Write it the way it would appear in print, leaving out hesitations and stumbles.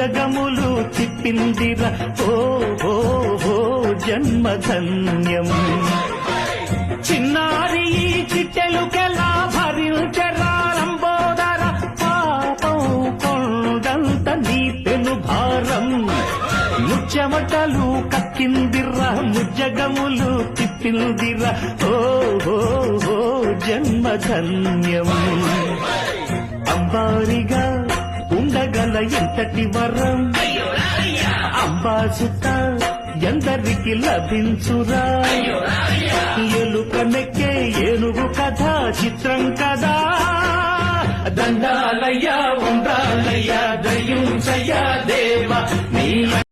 ముజ్జగములు తిప్పిందిరా ఓ ఓ ఓ జన్మధన్యం. చిన్నారి ఈ చిట్టెలుకెలా భరించరారంబోదర పాపం కొండంత నీ పెను భారం. ముచ్చెమటలు కక్కిందిరా ముజ్జగములు తిప్పిందిరా ఓ ఓ ఓ జన్మధన్యం. అంబారిగా ఉండగల ఎంతటి వరం అంబాసుత ఎందరికి లభించురా. ఎలుక నెక్కే ఏనుగు కథ చిత్రం కదా. దండాలయ్యా ఉండాలయ్యా దయ్యుంచయ్యా దేవ నీ